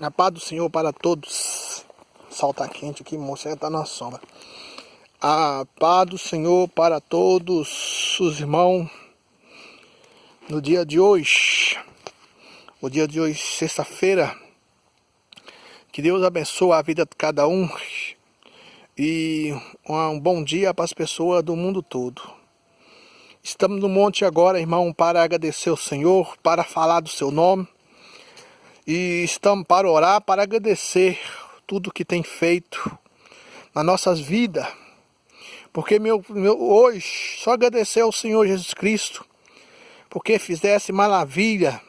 A paz do Senhor para todos. O sol tá quente aqui, moça, tá na sombra. A paz do Senhor para todos os irmãos no dia de hoje. O dia de hoje, sexta-feira. Que Deus abençoe a vida de cada um. E um bom dia para as pessoas do mundo todo. Estamos no monte agora, irmão, para agradecer ao Senhor, para falar do seu nome. E estamos para orar, para agradecer tudo que tem feito nas nossas vidas. Porque hoje, só agradecer ao Senhor Jesus Cristo, porque fizesse maravilha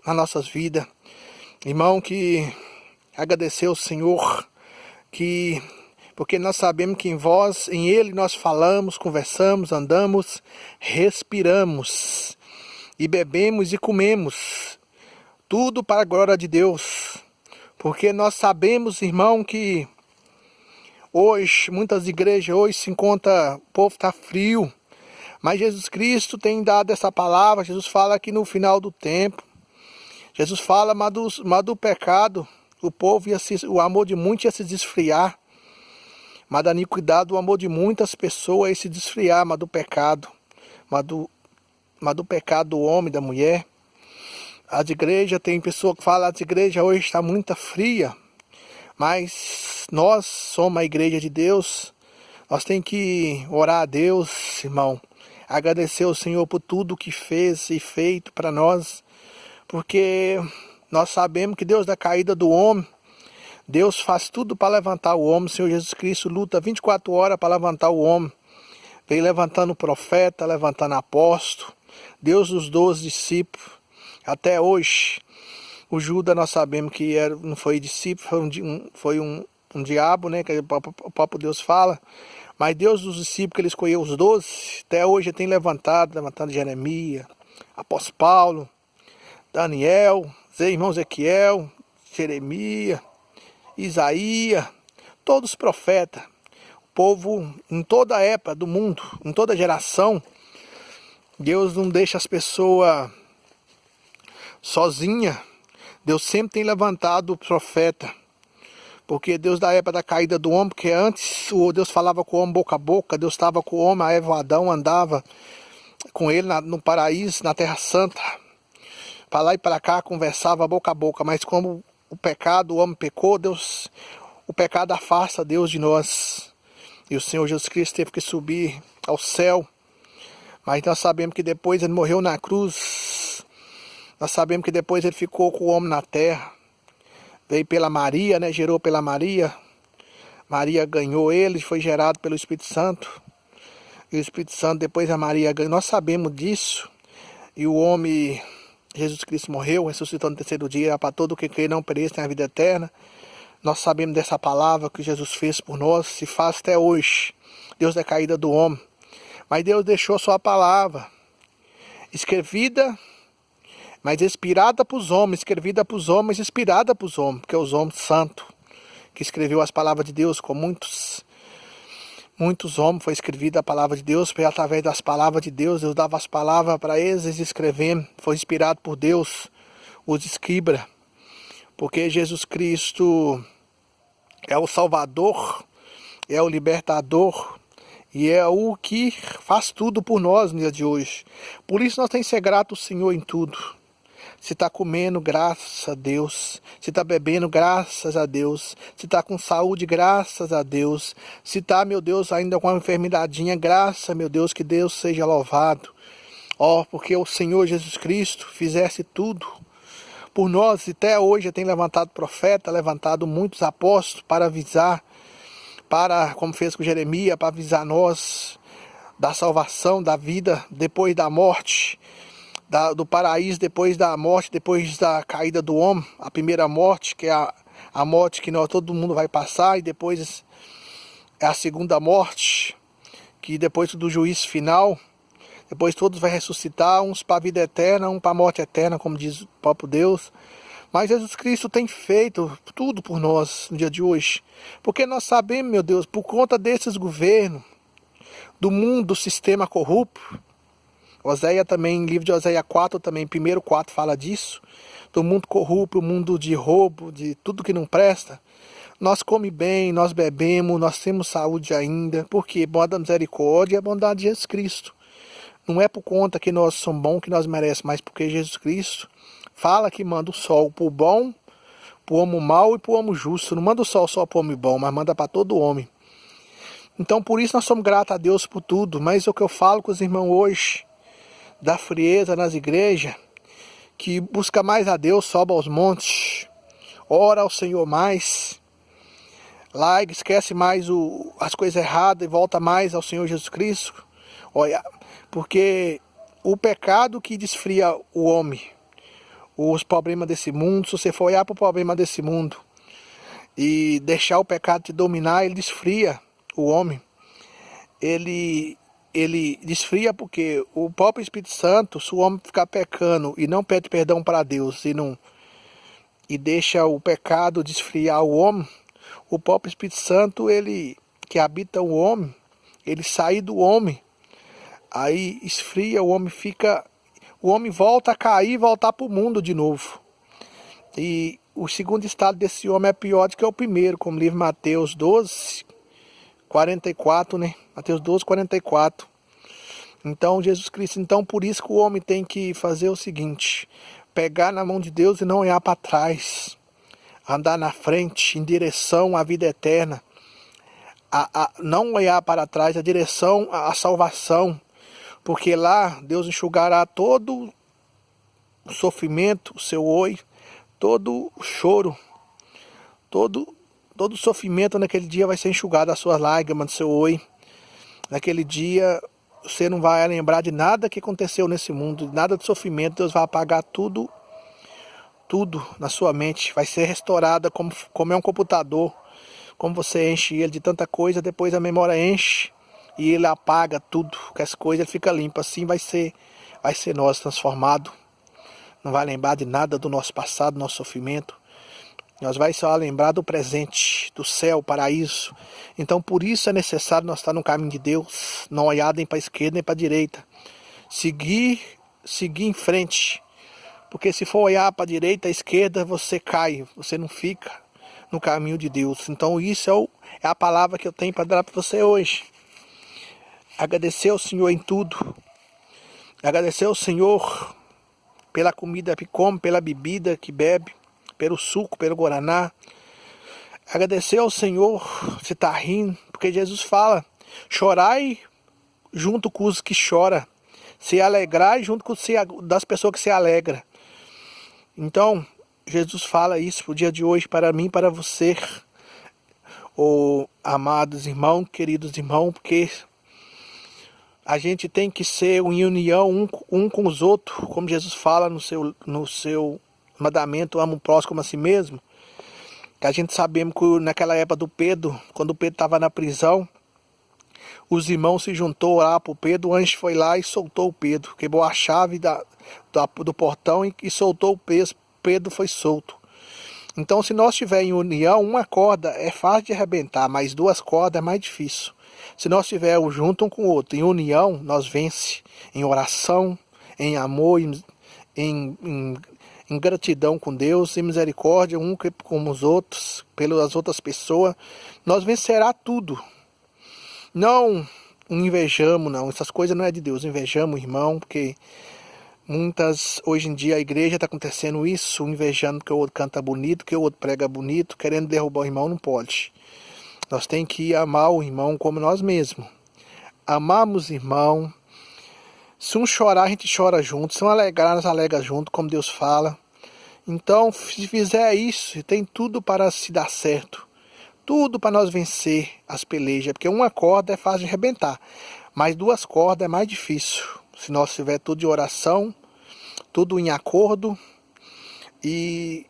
nas nossas vidas. Irmão, que agradecer ao Senhor, porque nós sabemos que em Ele nós falamos, conversamos, andamos, respiramos, e bebemos e comemos. Tudo para a glória de Deus. Porque nós sabemos, irmão, que hoje, muitas igrejas hoje se encontram, o povo está frio. Mas Jesus Cristo tem dado essa palavra. Jesus fala que no final do tempo, Jesus fala, mas do pecado, o amor de muitos ia se desfriar. Mas da iniquidade, o amor de muitas pessoas ia se desfriar, mas do pecado. Mas do pecado do homem, da mulher. As igrejas, tem pessoa que fala, as igrejas hoje está muito fria, mas nós somos a igreja de Deus, nós temos que orar a Deus, irmão, agradecer ao Senhor por tudo que fez e feito para nós, porque nós sabemos que Deus da caída do homem, Deus faz tudo para levantar o homem. O Senhor Jesus Cristo luta 24 horas para levantar o homem, veio levantando profeta, levantando apóstolo, Deus dos 12 discípulos. Até hoje, o Judas nós sabemos que não foi discípulo, foi um diabo, né? Que o próprio Deus fala. Mas Deus dos discípulos, que ele escolheu os 12, até hoje ele tem levantando Jeremias, apóstolo Paulo, Daniel, irmão Ezequiel, Jeremias, Isaías, todos os profetas. O povo, em toda a época do mundo, em toda geração, Deus não deixa as pessoas sozinha. Deus sempre tem levantado o profeta, porque Deus da época da caída do homem, porque antes Deus falava com o homem boca a boca, Deus estava com o homem, a Eva, Adão andava com ele no paraíso, na terra santa, para lá e para cá conversava boca a boca, mas como o pecado, o homem pecou, o pecado afasta Deus de nós, e o Senhor Jesus Cristo teve que subir ao céu, mas nós sabemos que depois ele morreu na cruz. Nós sabemos que depois ele ficou com o homem na terra. Veio pela Maria, né? Gerou pela Maria. Maria ganhou ele, foi gerado pelo Espírito Santo. E o Espírito Santo, depois a Maria ganhou. Nós sabemos disso. E o homem, Jesus Cristo morreu, ressuscitou no terceiro dia, para todo o que crê não pereça, tem a vida eterna. Nós sabemos dessa palavra que Jesus fez por nós, se faz até hoje. Deus da caída do homem. Mas Deus deixou sua palavra escrevida, mas inspirada para os homens, escrevida para os homens, inspirada para os homens, porque é os homens santos, que escreveu as palavras de Deus, com muitos homens foi escrevida a palavra de Deus, foi através das palavras de Deus, Deus dava as palavras para eles escrevendo, foi inspirado por Deus, os escribas, porque Jesus Cristo é o Salvador, é o Libertador, e é o que faz tudo por nós no dia de hoje. Por isso nós temos que ser gratos ao Senhor em tudo. Se está comendo, graças a Deus. Se está bebendo, graças a Deus. Se está com saúde, graças a Deus. Se está, meu Deus, ainda com uma enfermidadinha, graças, meu Deus, que Deus seja louvado. Porque o Senhor Jesus Cristo fizesse tudo por nós. E até hoje tem levantado profeta, levantado muitos apóstolos para avisar, como fez com Jeremias, para avisar nós da salvação, da vida depois da morte. Do paraíso depois da morte, depois da caída do homem, a primeira morte, que é a morte que todo mundo vai passar, e depois é a segunda morte, que depois do juízo final, depois todos vão ressuscitar, uns para a vida eterna, uns para a morte eterna, como diz o próprio Deus. Mas Jesus Cristo tem feito tudo por nós no dia de hoje, porque nós sabemos, meu Deus, por conta desses governos, do mundo, do sistema corrupto, Oséia também, livro de Oséia 4 também, primeiro 4 fala disso, do mundo corrupto, o mundo de roubo, de tudo que não presta. Nós comemos bem, nós bebemos, nós temos saúde ainda, porque bondade, misericórdia é a bondade de Jesus Cristo. Não é por conta que nós somos bons, que nós merecemos, mas porque Jesus Cristo fala que manda o sol para o bom, para o homem mau e para o homem justo. Não manda o sol só para o homem bom, mas manda para todo homem. Então por isso nós somos gratos a Deus por tudo, mas o que eu falo com os irmãos hoje, da frieza nas igrejas, que busca mais a Deus, sobe aos montes, ora ao Senhor mais, larga, esquece mais as coisas erradas e volta mais ao Senhor Jesus Cristo. Olha, porque o pecado que desfria o homem, os problemas desse mundo, se você for olhar para o problema desse mundo e deixar o pecado te dominar, ele desfria o homem. Ele desfria porque o próprio Espírito Santo, se o homem ficar pecando e não pede perdão para Deus e deixa o pecado desfriar o homem, o próprio Espírito Santo, ele que habita o homem, ele sai do homem, aí esfria, o homem volta a cair e voltar para o mundo de novo. E o segundo estado desse homem é pior do que o primeiro, como livro Mateus 12, 44, né? Mateus 12, 44. Então, Jesus Cristo, então por isso que o homem tem que fazer o seguinte, pegar na mão de Deus e não olhar para trás, andar na frente, em direção à vida eterna, não olhar para trás, a direção à salvação, porque lá Deus enxugará todo o sofrimento, o seu oi, todo o choro, todo o sofrimento naquele dia vai ser enxugado, as suas lágrimas, do seu oi. Naquele dia você não vai lembrar de nada que aconteceu nesse mundo, nada de sofrimento. Deus vai apagar tudo na sua mente, vai ser restaurada como é um computador, como você enche ele de tanta coisa, depois a memória enche e ele apaga tudo, que as coisas, ele fica limpo. Assim vai ser nós transformado, não vai lembrar de nada do nosso passado, do nosso sofrimento. Nós vai só lembrar do presente, do céu, paraíso. Então por isso é necessário nós estar no caminho de Deus, não olhar nem para a esquerda nem para a direita. Seguir em frente. Porque se for olhar para a direita, à esquerda, você cai, você não fica no caminho de Deus. Então isso é a palavra que eu tenho para dar para você hoje. Agradecer ao Senhor em tudo. Agradecer ao Senhor pela comida que come, pela bebida que bebe, pelo suco, pelo guaraná. Agradecer ao Senhor, você está rindo, porque Jesus fala, chorai junto com os que choram, se alegrai junto com das pessoas que se alegram. Então, Jesus fala isso pro dia de hoje, para mim, para você, amados irmãos, queridos irmãos, porque a gente tem que ser em união um com os outros, como Jesus fala no seu mandamento, ama o próximo como a si mesmo. Que a gente sabemos que naquela época do Pedro, quando o Pedro estava na prisão, os irmãos se juntou lá para o Pedro, o anjo foi lá e soltou o Pedro, quebrou a chave do portão e soltou o Pedro, Pedro foi solto. Então se nós tivermos em união, uma corda é fácil de arrebentar, mas duas cordas é mais difícil. Se nós estivermos juntos um com o outro, em união, nós vence em oração, em amor, em gratidão com Deus, em misericórdia um com os outros, pelas outras pessoas, nós vencerá tudo. Não invejamos, não, essas coisas não é de Deus, invejamos, irmão, porque hoje em dia a igreja está acontecendo isso, invejando que o outro canta bonito, que o outro prega bonito, querendo derrubar o irmão, não pode. Nós temos que amar o irmão como nós mesmos. Amamos o irmão. Se um chorar, a gente chora junto. Se um alegrar, nós alegramos junto, como Deus fala. Então, se fizer isso, tem tudo para se dar certo. Tudo para nós vencer as pelejas. Porque uma corda é fácil de arrebentar. Mas duas cordas é mais difícil. Se nós tiver tudo de oração, tudo em acordo. E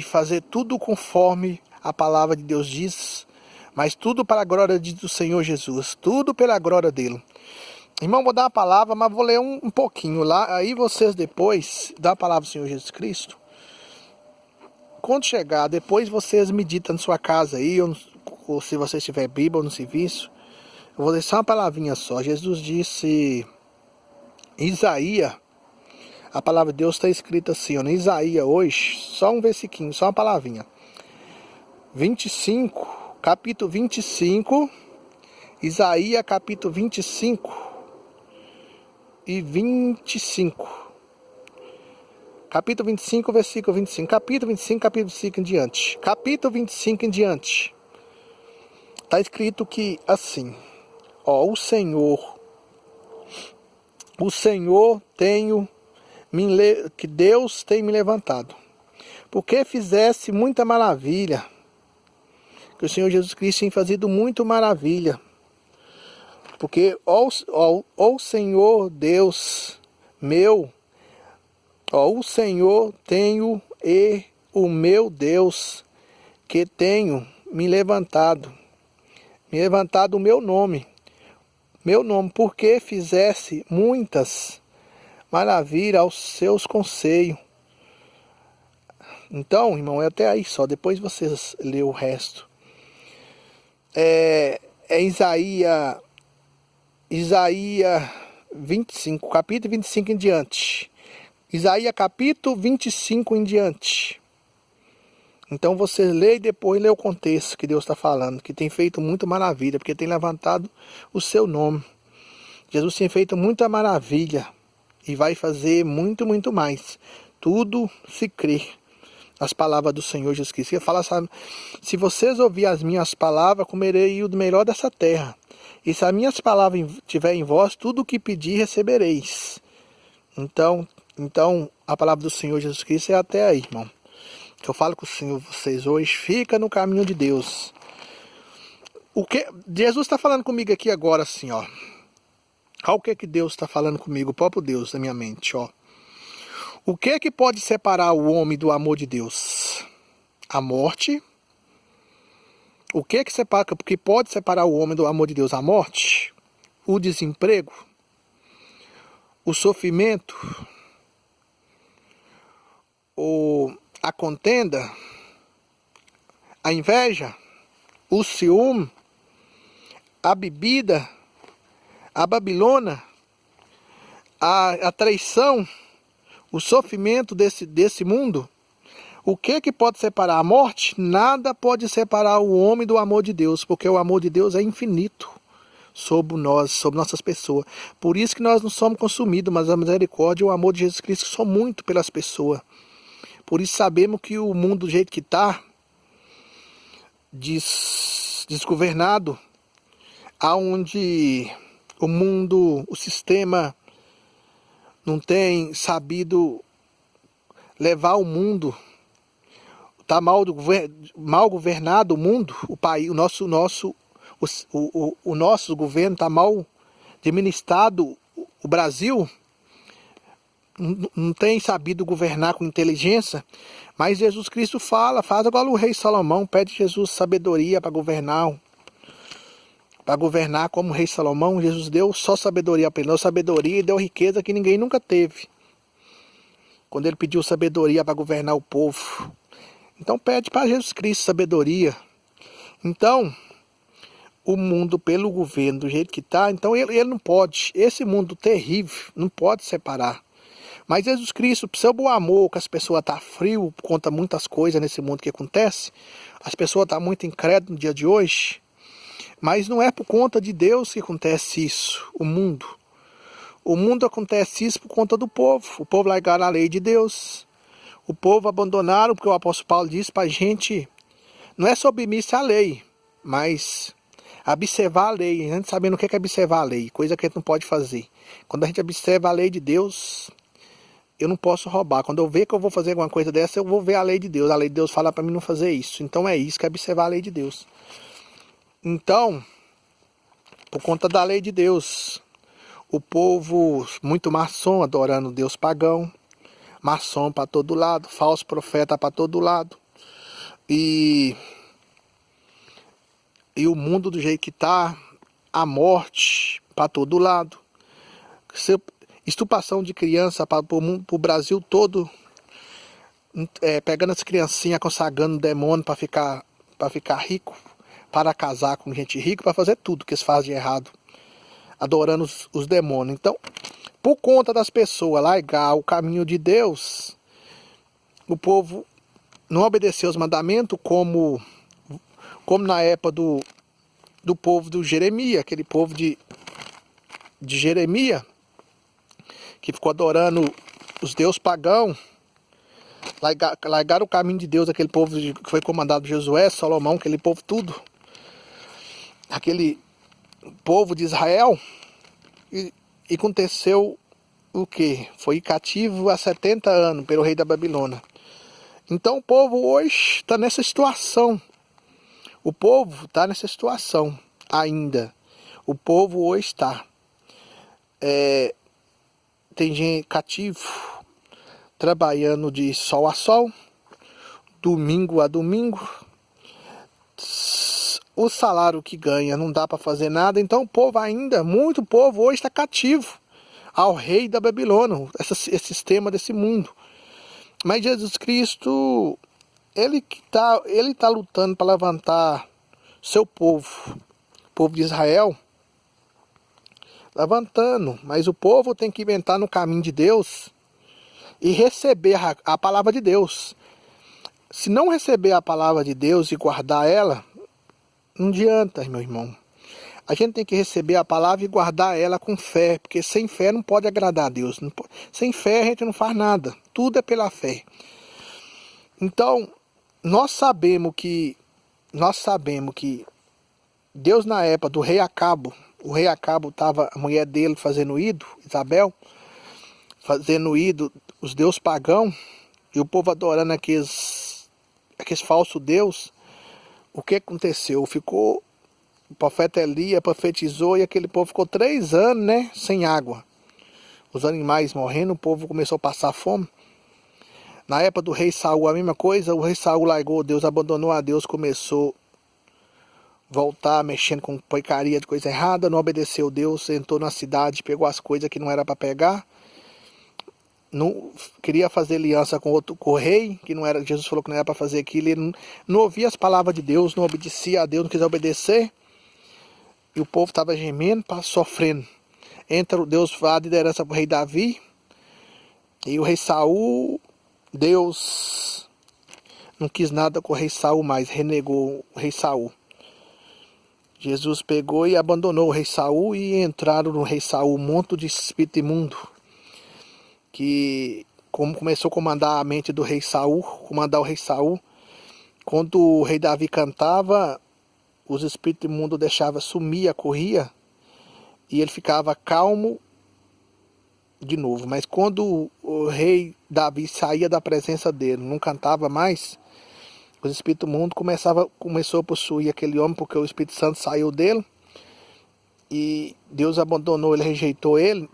fazer tudo conforme a palavra de Deus diz. Mas tudo para a glória do Senhor Jesus. Tudo pela glória dele. Irmão, vou dar uma palavra, mas vou ler um pouquinho lá. Aí vocês depois, dá a palavra do Senhor Jesus Cristo. Quando chegar, depois vocês meditam na sua casa aí, ou se você tiver Bíblia ou no serviço. Eu vou deixar uma palavrinha só. Jesus disse Isaías, a palavra de Deus está escrita assim, ó, em Isaías hoje, só um versículo, só uma palavrinha. 25, capítulo 25, Isaías capítulo 25 e 25. Capítulo 25, versículo 25. Capítulo 25, capítulo 25 em diante. Capítulo 25 em diante. Está escrito que assim, ó, o Senhor que Deus tem me levantado, porque fizesse muita maravilha, que o Senhor Jesus Cristo tem fazido muito maravilha, porque ó Senhor Deus meu, ó o Senhor tenho e o meu Deus que tenho me levantado o meu nome, porque fizesse muitas maravilhas aos seus conselhos. Então, irmão, é até aí só, depois vocês lêem o resto. É Isaías 25, capítulo 25 em diante. Isaías capítulo 25 em diante. Então você lê e depois lê o contexto que Deus está falando, que tem feito muita maravilha, porque tem levantado o seu nome. Jesus tem feito muita maravilha e vai fazer muito, muito mais. Tudo se crê. As palavras do Senhor Jesus Cristo. Ele fala, sabe, se vocês ouvirem as minhas palavras, comerei o melhor dessa terra. E se as minhas palavras estiverem em vós, tudo o que pedir recebereis. Então, a palavra do Senhor Jesus Cristo é até aí, irmão. Que eu falo com o Senhor, vocês hoje, fica no caminho de Deus. O que Jesus está falando comigo aqui agora, assim, ó. Olha o que Deus está falando comigo, o próprio Deus na minha mente, ó. O que pode separar o homem do amor de Deus? A morte. O que pode separar o homem do amor de Deus? A morte, o desemprego, o sofrimento, a contenda, a inveja, o ciúme, a bebida, a Babilônia, a traição, o sofrimento desse mundo. O que pode separar a morte? Nada pode separar o homem do amor de Deus, porque o amor de Deus é infinito sobre nós, sobre nossas pessoas. Por isso que nós não somos consumidos, mas a misericórdia e o amor de Jesus Cristo são muito pelas pessoas. Por isso sabemos que o mundo do jeito que está, desgovernado, aonde o mundo, o sistema não tem sabido levar o mundo, está mal governado o mundo, o país, o nosso governo está mal administrado, o Brasil não tem sabido governar com inteligência, mas Jesus Cristo faz agora o rei Salomão, pede Jesus sabedoria para governar como o rei Salomão. Jesus deu só sabedoria para ele, deu sabedoria e deu riqueza que ninguém nunca teve, quando ele pediu sabedoria para governar o povo. Então pede para Jesus Cristo sabedoria. Então, o mundo pelo governo do jeito que está, então ele não pode, esse mundo terrível, não pode separar. Mas Jesus Cristo, pelo seu amor, que as pessoas estão frio por conta de muitas coisas nesse mundo que acontece, as pessoas estão muito incrédulas no dia de hoje, mas não é por conta de Deus que acontece isso, o mundo. O mundo acontece isso por conta do povo. O povo largaram a lei de Deus. O povo abandonaram, porque o apóstolo Paulo disse para a gente, não é submissa à lei, mas observar a lei. A gente sabendo o que é observar a lei, coisa que a gente não pode fazer. Quando a gente observa a lei de Deus, eu não posso roubar. Quando eu ver que eu vou fazer alguma coisa dessa, eu vou ver a lei de Deus. A lei de Deus fala para mim não fazer isso. Então é isso que é observar a lei de Deus. Então, por conta da lei de Deus, o povo muito maçom, adorando Deus pagão, maçom para todo lado, falso profeta para todo lado, e o mundo do jeito que está, a morte para todo lado, estupração de criança para o Brasil todo, pegando as criancinhas, consagrando demônio para ficar rico, para casar com gente rica, para fazer tudo que eles fazem de errado, adorando os demônios. Então, Por conta das pessoas largar o caminho de Deus, o povo não obedeceu os mandamentos como na época do povo do Jeremias, aquele povo de Jeremias, que ficou adorando os deuses pagãos, largaram o caminho de Deus, aquele povo que foi comandado por Josué, Salomão, aquele povo tudo, aquele povo de Israel, e aconteceu o que? Foi cativo há 70 anos pelo rei da Babilônia. Então o povo hoje está nessa situação. O povo está nessa situação ainda. O povo hoje está. Tem gente cativo, trabalhando de sol a sol, domingo a domingo. O salário que ganha não dá para fazer nada. Então o povo ainda, muito povo hoje está cativo ao rei da Babilônia, esse sistema desse mundo. Mas Jesus Cristo, ele tá lutando para levantar seu povo, o povo de Israel, levantando. Mas o povo tem que inventar no caminho de Deus e receber a palavra de Deus. Se não receber a palavra de Deus e guardar ela, não adianta, meu irmão. A gente tem que receber a palavra e guardar ela com fé, porque sem fé não pode agradar a Deus. Sem fé a gente não faz nada. Tudo é pela fé. Então, nós sabemos que Deus, na época do rei Acabe, o rei Acabe estava, a mulher dele fazendo ídolo, Isabel, fazendo ídolo, os deuses pagãos, e o povo adorando aqueles falsos deuses. O que aconteceu? O profeta Elias profetizou e aquele povo ficou 3 anos, né, sem água. Os animais morrendo, o povo começou a passar fome. Na época do rei Saul, a mesma coisa. O rei Saul largou Deus, abandonou a Deus, começou a voltar mexendo com porcaria de coisa errada, não obedeceu Deus, entrou na cidade, pegou as coisas que não era para pegar. Não queria fazer aliança com o rei, que não era, Jesus falou que não era para fazer aquilo. Ele não ouvia as palavras de Deus, não obedecia a Deus, não quis obedecer. E o povo estava gemendo, sofrendo. Entra o Deus, a liderança para o rei Davi. E o rei Saul, Deus não quis nada com o rei Saul mais, renegou o rei Saul. Jesus pegou e abandonou o rei Saul e entraram no rei Saul um monte de espírito imundo. Que começou a comandar a mente do rei Saul, comandar o rei Saul. Quando o rei Davi cantava, os espíritos imundos deixavam sumir, corria, e ele ficava calmo de novo. Mas quando o rei Davi saía da presença dele, não cantava mais, os espíritos imundos começou a possuir aquele homem, porque o Espírito Santo saiu dele, e Deus abandonou ele, rejeitou ele,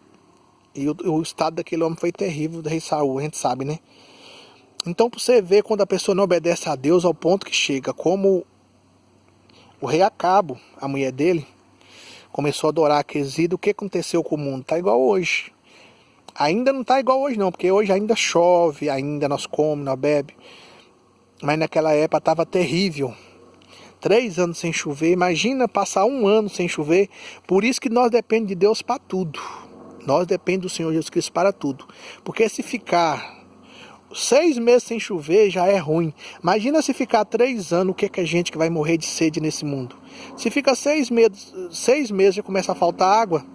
e o estado daquele homem foi terrível, do rei Saul, a gente sabe, né? Então, para você ver, quando a pessoa não obedece a Deus ao ponto que chega, como o rei Acabe, a mulher dele, começou a adorar aqueles ídolos. O que aconteceu com o mundo? Está igual hoje. Ainda não está igual hoje não, porque hoje ainda chove, ainda nós comemos, nós bebemos. Mas naquela época estava terrível. 3 anos sem chover, imagina passar 1 ano sem chover. Por isso que nós dependemos de Deus para tudo. Nós dependemos do Senhor Jesus Cristo para tudo. Porque se ficar 6 meses sem chover já é ruim. Imagina se ficar 3 anos, o que é que a gente que vai morrer de sede nesse mundo? Se fica 6 meses já começa a faltar água.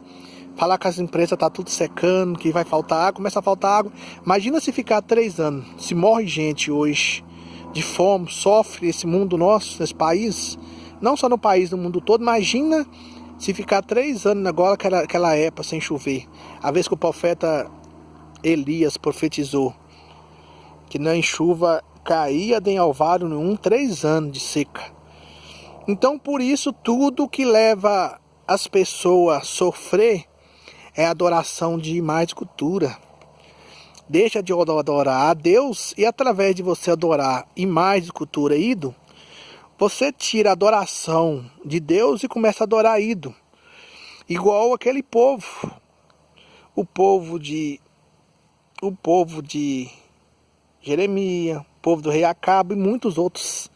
Falar que as empresas tá tudo secando, que vai faltar água, começa a faltar água. Imagina se ficar 3 anos. Se morre gente hoje de fome, sofre esse mundo nosso, esse país. Não só no país, no mundo todo. Imagina se ficar 3 anos agora, aquela época sem chover. A vez que o profeta Elias profetizou que nem chuva caía nem orvalho nenhum, 3 anos de seca. Então, por isso, tudo que leva as pessoas a sofrer é adoração de imagem e cultura. Deixa de adorar a Deus, e através de você adorar imagem, cultura e ídolo, você tira a adoração de Deus e começa a adorar ídolo. Igual aquele povo. O povo de Jeremias, o povo do rei Acabe e muitos outros.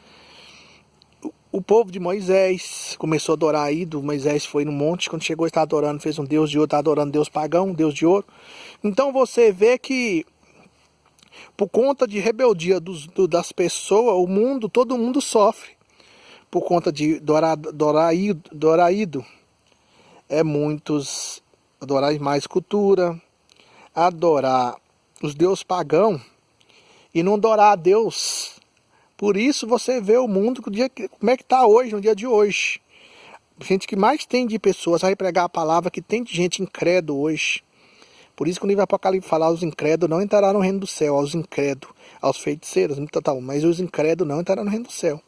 O povo de Moisés começou a adorar ídolo. Moisés foi no monte, quando chegou estava adorando, fez um deus de ouro, estava adorando deus pagão, um deus de ouro. Então você vê que por conta de rebeldia das pessoas, o mundo, todo mundo sofre. Por conta de adorar ídolo. É muitos adorar mais cultura, adorar os deuses pagãos e não adorar a Deus. Por isso você vê o mundo, como é que está hoje, no dia de hoje. Gente que mais tem de pessoas, vai pregar a palavra, que tem de gente incrédulo hoje. Por isso que o livro Apocalipse fala, os incrédulos não entrarão no reino do céu, aos incrédulos, aos feiticeiros, mas os incrédulos não entrarão no reino do céu.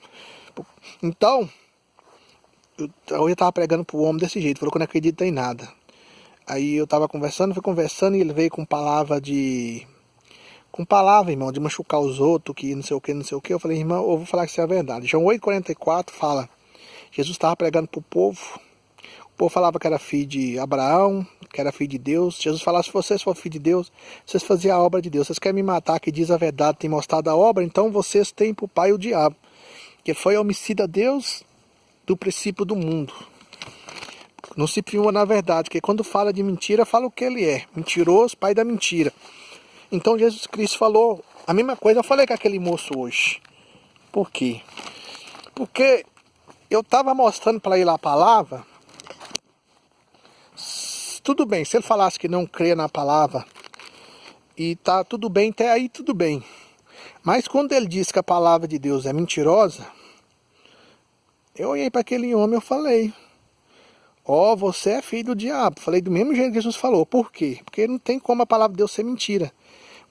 Então, hoje eu estava pregando para o homem desse jeito, falou que não acredita em nada. Aí eu estava conversando, e ele veio com palavra, irmão, de machucar os outros, que não sei o que, não sei o que. Eu falei, irmão, eu vou falar que isso é a verdade. João 8,44 fala, Jesus estava pregando para o povo falava que era filho de Abraão, que era filho de Deus. Jesus falava, se vocês forem filho de Deus, vocês faziam a obra de Deus. Vocês querem me matar, que diz a verdade, tem mostrado a obra, então vocês têm para o pai o diabo, que foi homicida a Deus do princípio do mundo. Não se firma na verdade, porque quando fala de mentira, fala o que ele é. Mentiroso, pai da mentira. Então Jesus Cristo falou a mesma coisa, eu falei com aquele moço hoje. Por quê? Porque eu estava mostrando para ele a palavra. Tudo bem, se ele falasse que não crê na palavra, e tá tudo bem, até aí tudo bem. Mas quando ele disse que a palavra de Deus é mentirosa, eu olhei para aquele homem e eu falei, você é filho do diabo. Falei do mesmo jeito que Jesus falou. Por quê? Porque não tem como a palavra de Deus ser mentira.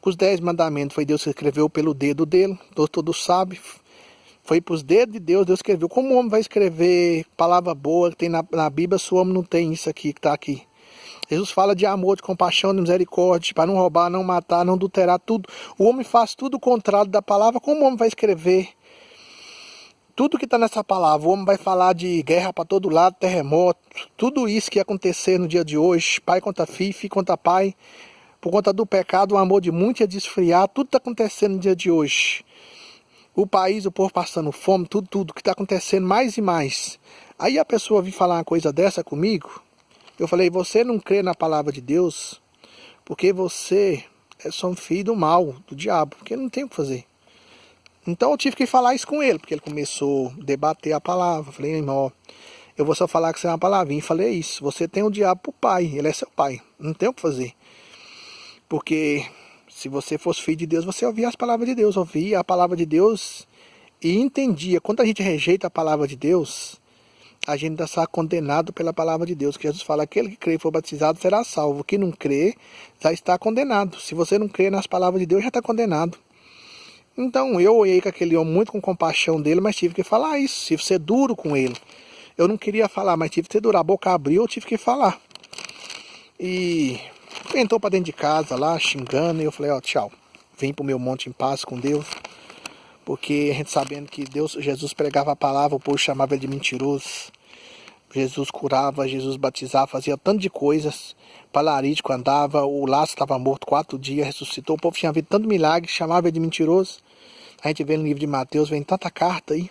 Com os 10 mandamentos foi Deus que escreveu pelo dedo dele, todos sabem. Foi para os dedos de Deus, Deus escreveu. Como o homem vai escrever palavra boa que tem na Bíblia, se o homem não tem isso aqui que está aqui? Jesus fala de amor, de compaixão, de misericórdia, para não roubar, não matar, não adulterar, tudo. O homem faz tudo o contrário da palavra. Como o homem vai escrever tudo que está nessa palavra? O homem vai falar de guerra para todo lado, terremoto, tudo isso que ia acontecer no dia de hoje, pai contra filho, filho contra pai, por conta do pecado, o amor de muitos ia desfriar, tudo está acontecendo no dia de hoje. O país, o povo passando fome, tudo que está acontecendo mais e mais. Aí a pessoa vir falar uma coisa dessa comigo, eu falei, você não crê na palavra de Deus, porque você é só um filho do mal, do diabo, porque não tem o que fazer. Então eu tive que falar isso com ele, porque ele começou a debater a palavra. Eu falei, irmão, eu vou só falar que você é uma palavrinha. E falei isso, você tem o diabo pro pai, ele é seu pai, não tem o que fazer. Porque se você fosse filho de Deus, você ouvia as palavras de Deus, ouvia a palavra de Deus e entendia. Quando a gente rejeita a palavra de Deus, a gente ainda está condenado pela palavra de Deus. Que Jesus fala, aquele que crê e for batizado será salvo. O que não crê já está condenado. Se você não crê nas palavras de Deus, já está condenado. Então eu olhei com aquele homem muito com compaixão dele, mas tive que falar isso, tive que ser duro com ele. Eu não queria falar, mas tive que ser duro. A boca abriu, eu tive que falar. E entrou para dentro de casa lá, xingando, e eu falei, tchau. Vim pro meu monte em paz com Deus. Porque a gente sabendo que Jesus pregava a palavra, o povo chamava ele de mentiroso. Jesus curava, Jesus batizava, fazia tanto de coisas. Paralítico andava, o Lázaro estava morto 4 dias, ressuscitou. O povo tinha visto tanto milagre, chamava ele de mentiroso. A gente vê no livro de Mateus, vem tanta carta aí.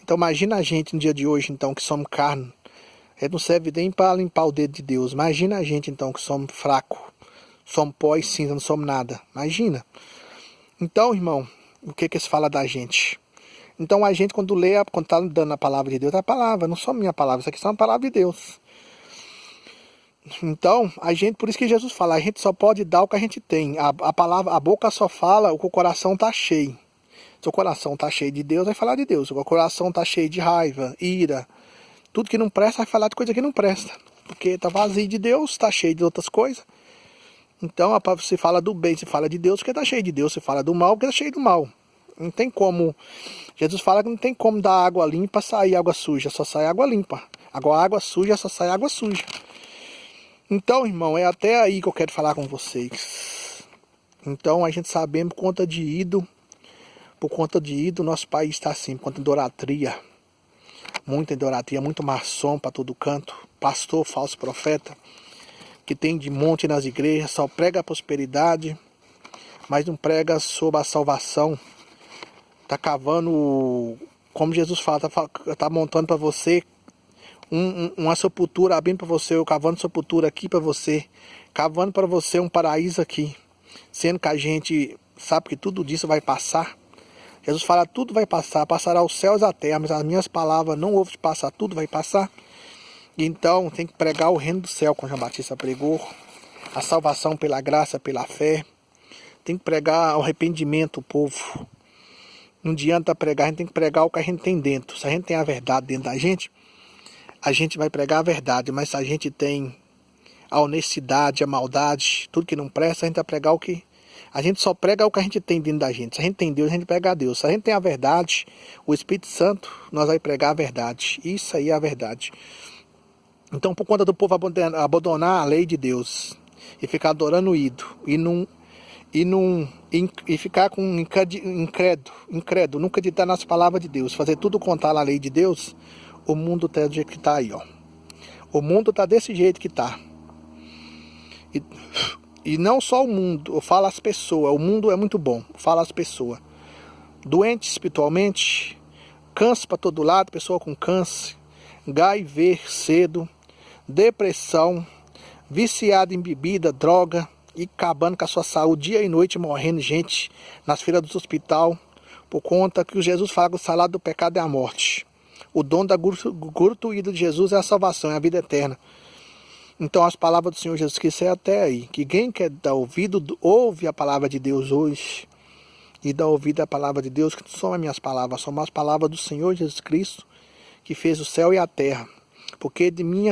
Então imagina a gente no dia de hoje, então, que somos carne. A gente não serve nem para limpar o dedo de Deus. Imagina a gente, então, que somos fracos. Somos pó e cinza, não somos nada. Imagina. Então, irmão, o que se fala da gente? Então a gente quando lê, quando está dando a palavra de Deus, é a palavra, não só minha palavra, isso aqui é uma palavra de Deus. Então, a gente, por isso que Jesus fala, a gente só pode dar o que a gente tem. A palavra, a boca só fala o que o coração está cheio. Se o coração está cheio de Deus, vai falar de Deus. Se o coração está cheio de raiva, ira, tudo que não presta, vai falar de coisa que não presta. Porque está vazio de Deus, está cheio de outras coisas. Então, se fala do bem, se fala de Deus, porque está cheio de Deus. Se fala do mal, porque está cheio do mal. Não tem como. Jesus fala que não tem como dar água limpa sair água suja, só sai água limpa. Agora água suja só sai água suja. Então, irmão, é até aí que eu quero falar com vocês. Então, a gente sabendo por conta de ídolo, nosso país está assim, por conta de idolatria. Muita idolatria, muito maçom para todo canto. Pastor, falso profeta, que tem de monte nas igrejas, só prega a prosperidade, mas não prega sobre a salvação. Tá cavando como Jesus fala, tá montando para você uma sepultura, abrindo para você, eu cavando sepultura aqui para você, cavando para você um paraíso aqui, sendo que a gente sabe que tudo disso vai passar. Jesus fala, tudo vai passar, passará os céus e a terra, mas as minhas palavras não houve de passar, tudo vai passar. Então tem que pregar o reino do céu, como João Batista pregou, a salvação pela graça, pela fé. Tem que pregar o arrependimento, o povo. Não adianta pregar, a gente tem que pregar o que a gente tem dentro. Se a gente tem a verdade dentro da gente, a gente vai pregar a verdade. Mas se a gente tem a honestidade, a maldade, tudo que não presta, a gente vai pregar o que... A gente só prega o que a gente tem dentro da gente. Se a gente tem Deus, a gente prega a Deus. Se a gente tem a verdade, o Espírito Santo, nós vamos pregar a verdade. Isso aí é a verdade. Então, por conta do povo abandonar a lei de Deus e ficar adorando o ídolo e ficar com incrédulo, nunca acreditar nas palavras de Deus, fazer tudo contra a lei de Deus, o mundo está do jeito que está aí, ó. O mundo está desse jeito que está. E não só o mundo, eu falo as pessoas, o mundo é muito bom, eu falo as pessoas. Doente espiritualmente, câncer para todo lado, pessoa com câncer, HIV cedo, depressão, viciado em bebida, droga, e acabando com a sua saúde dia e noite, morrendo gente nas filas dos hospital, por conta que o Jesus fala que o salário do pecado é a morte. O dom da gratuidade de Jesus é a salvação, é a vida eterna. Então as palavras do Senhor Jesus Cristo é até aí. Que quem quer dar ouvido, ouve a palavra de Deus hoje. E dá ouvido à palavra de Deus, que não são as minhas palavras, são as palavras do Senhor Jesus Cristo, que fez o céu e a terra. Porque de mim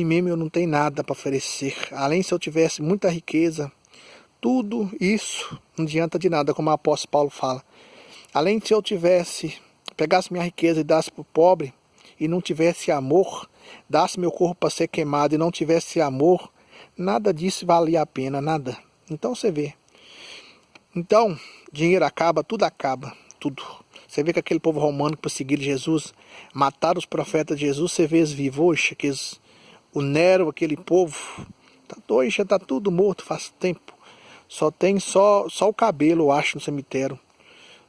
mesmo eu não tenho nada para oferecer. Além se eu tivesse muita riqueza, tudo isso não adianta de nada, como o apóstolo Paulo fala. Além se eu pegasse minha riqueza e dasse para o pobre, e não tivesse amor, dasse meu corpo para ser queimado e não tivesse amor, nada disso valia a pena, nada. Então você vê. Então, dinheiro acaba, tudo. Você vê que aquele povo romano que perseguiu Jesus, mataram os profetas de Jesus, você vê eles vivos hoje, o Nero, aquele povo, hoje já está tudo morto faz tempo. Só tem só o cabelo, eu acho, no cemitério.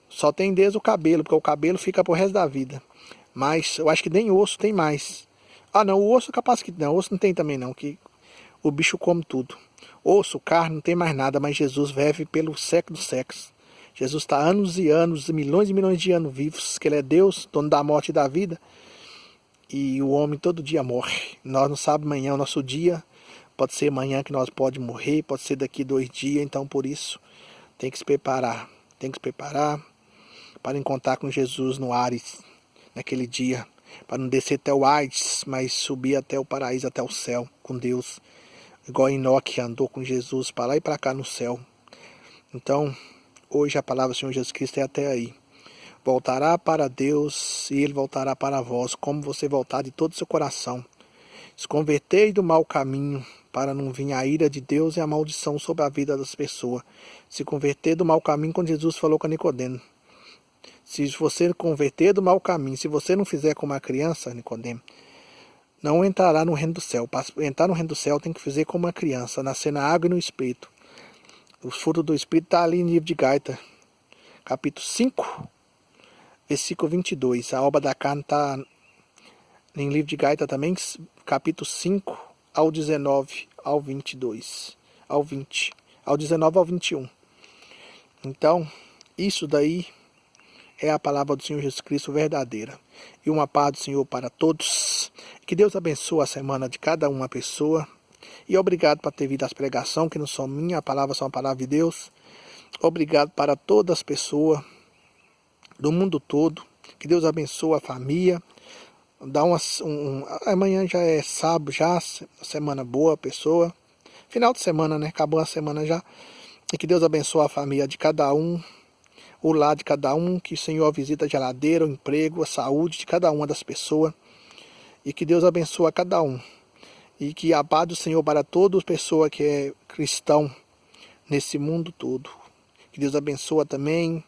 Só tem desde o cabelo, porque o cabelo fica pro resto da vida. Mas eu acho que nem osso tem mais. Ah não, o osso é capaz que não, o osso não tem também não, que o bicho come tudo. Osso, carne, não tem mais nada, mas Jesus vive pelo século dos séculos. Jesus está anos e anos, milhões e milhões de anos vivos, que Ele é Deus, dono da morte e da vida. E o homem todo dia morre. Nós não sabemos amanhã, o nosso dia. Pode ser amanhã que nós pode morrer, pode ser daqui 2 dias. Então por isso tem que se preparar. Tem que se preparar para encontrar com Jesus no Ares, naquele dia. Para não descer até o Hades, mas subir até o paraíso, até o céu, com Deus. Igual Enoque andou com Jesus para lá e para cá no céu. Então, hoje a palavra do Senhor Jesus Cristo é até aí. Voltará para Deus e Ele voltará para vós, como você voltar de todo o seu coração. Se convertei do mau caminho, para não vir a ira de Deus e a maldição sobre a vida das pessoas. Se converter do mau caminho, quando Jesus falou com Nicodemo. Se você converter do mau caminho, se você não fizer como a criança, Nicodemo, não entrará no reino do céu. Para entrar no reino do céu tem que fazer como uma criança, nascer na água e no Espírito. O fruto do Espírito está ali no livro de Gálatas, capítulo 5, versículo 22. A obra da carne está em livro de Gálatas também, capítulo 5, ao 19, ao 22, ao 20, ao 19 ao 21. Então, isso daí é a palavra do Senhor Jesus Cristo verdadeira. E uma paz do Senhor para todos. Que Deus abençoe a semana de cada uma pessoa. E obrigado por ter vindo às pregações, que não são minha, a palavra são a palavra de Deus. Obrigado para todas as pessoas do mundo todo. Que Deus abençoe a família. Amanhã já é sábado, já semana boa, pessoa. Final de semana, né? Acabou a semana já. E que Deus abençoe a família de cada um. O lar de cada um, que o Senhor visita a geladeira, o emprego, a saúde de cada uma das pessoas. E que Deus abençoe a cada um. E que a paz do Senhor para todas as pessoas que é cristão nesse mundo todo. Que Deus abençoe também.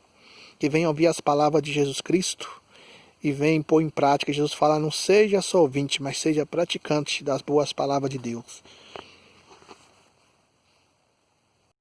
Que venham ouvir as palavras de Jesus Cristo. E venham pôr em prática. Jesus fala, não seja só ouvinte, mas seja praticante das boas palavras de Deus.